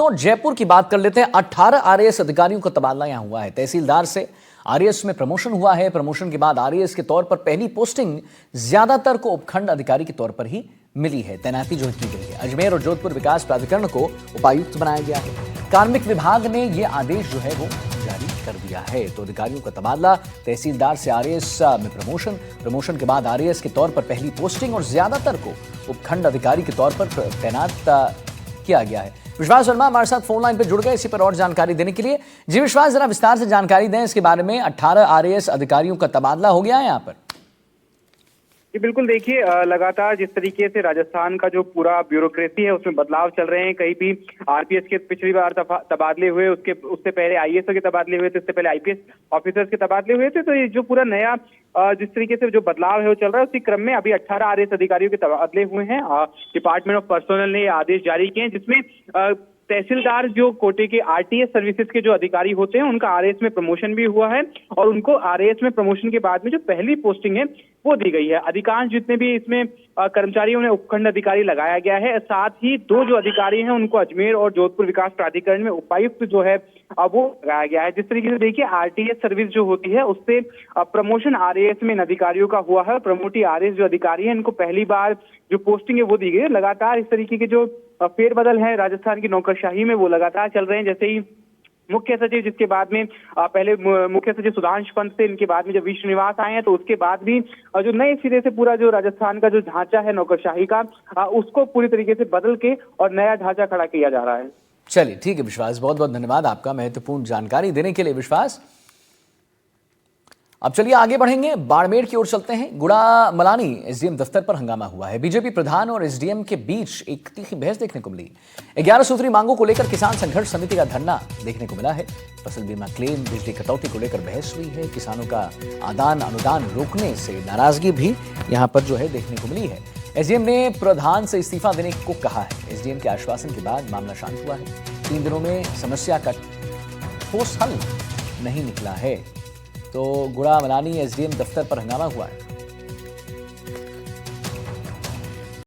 तो जयपुर की बात कर लेते हैं। 18 आरएएस अधिकारियों का तबादला यहां हुआ है। तहसीलदार से आरएएस में प्रमोशन हुआ है। प्रमोशन के बाद आरएएस के तौर पर पहली पोस्टिंग ज्यादातर को उपखंड अधिकारी के तौर पर ही मिली है। तैनाती जो की गई है, अजमेर और जोधपुर विकास प्राधिकरण को उपायुक्त बनाया गया है। कार्मिक विभाग ने यह आदेश जो है वो जारी कर दिया है। तो अधिकारियों का तबादला, तहसीलदार से आरएएस में प्रमोशन के बाद आरएएस के तौर पर पहली पोस्टिंग और ज्यादातर को उपखंड अधिकारी के तौर पर तैनात किया गया है। विश्वास वर्मा हमारे साथ फोन लाइन पर जुड़ गए इसी पर और जानकारी देने के लिए। जी विश्वास, जरा विस्तार से जानकारी दें इसके बारे में। 18 आरएएस अधिकारियों का तबादला हो गया है यहाँ पर। जी बिल्कुल, देखिए लगातार जिस तरीके से राजस्थान का जो पूरा ब्यूरोक्रेसी है उसमें बदलाव चल रहे हैं। कहीं भी आरपीएस के पिछली बार तबादले हुए, उससे पहले आईएएस के तबादले हुए थे, उससे पहले आईपीएस ऑफिसर्स के तबादले हुए थे। तो ये जो पूरा नया जिस तरीके से जो बदलाव है वो चल रहा है, उसी क्रम में अभी 18 आरएएस अधिकारियों के तबादले हुए हैं। डिपार्टमेंट ऑफ पर्सनल ने आदेश जारी किए हैं, जिसमें तहसीलदार जो कोटे के आरटीएस सर्विसेज के जो अधिकारी होते हैं उनका आरएएस में प्रमोशन भी हुआ है और उनको आरएएस में प्रमोशन के बाद में जो पहली पोस्टिंग है वो दी गई है। अधिकांश जितने भी इसमें कर्मचारियों ने उपखंड अधिकारी लगाया गया है। साथ ही 2 जो अधिकारी हैं उनको अजमेर और जोधपुर विकास प्राधिकरण में उपायुक्त जो है वो लगाया गया है। जिस तरीके से देखिए आरटीएस सर्विस जो होती है उससे प्रमोशन आरएएस में इन अधिकारियों का हुआ है। प्रमोटी आरएएस जो अधिकारी हैं इनको पहली बार जो पोस्टिंग है वो दी गई है। लगातार इस तरीके के जो फेरबदल है राजस्थान की नौकरशाही में वो लगातार चल रहे हैं। जैसे ही मुख्य सचिव, जिसके बाद में पहले मुख्य सचिव सुधांशु पंत थे, इनके बाद में जब वी श्रीनिवास आए हैं तो उसके बाद भी जो नए सिरे से पूरा जो राजस्थान का जो ढांचा है नौकरशाही का उसको पूरी तरीके से बदल के और नया ढांचा खड़ा किया जा रहा है। चलिए ठीक है विश्वास, बहुत बहुत धन्यवाद आपका महत्वपूर्ण जानकारी देने के लिए विश्वास। अब चलिए आगे बढ़ेंगे, बाड़मेर की ओर चलते हैं। गुड़ामलानी एसडीएम दफ्तर पर हंगामा हुआ है। बीजेपी प्रधान और एसडीएम के बीच एक तीखी बहस देखने को मिली। 11 सूत्री मांगों को लेकर किसान संघर्ष समिति का धरना देखने को मिला है। फसल बीमा क्लेम, बिजली कटौती को लेकर बहस हुई है। किसानों का आदान अनुदान रोकने से नाराजगी भी यहां पर जो है देखने को मिली है। एसडीएम ने प्रधान से इस्तीफा देने को कहा है। एसडीएम के आश्वासन के बाद मामला शांत हुआ है। 3 दिनों में समस्या का ठोस हल नहीं निकला है। तो गुड़ामलानी एसडीएम दफ्तर पर हंगामा हुआ है।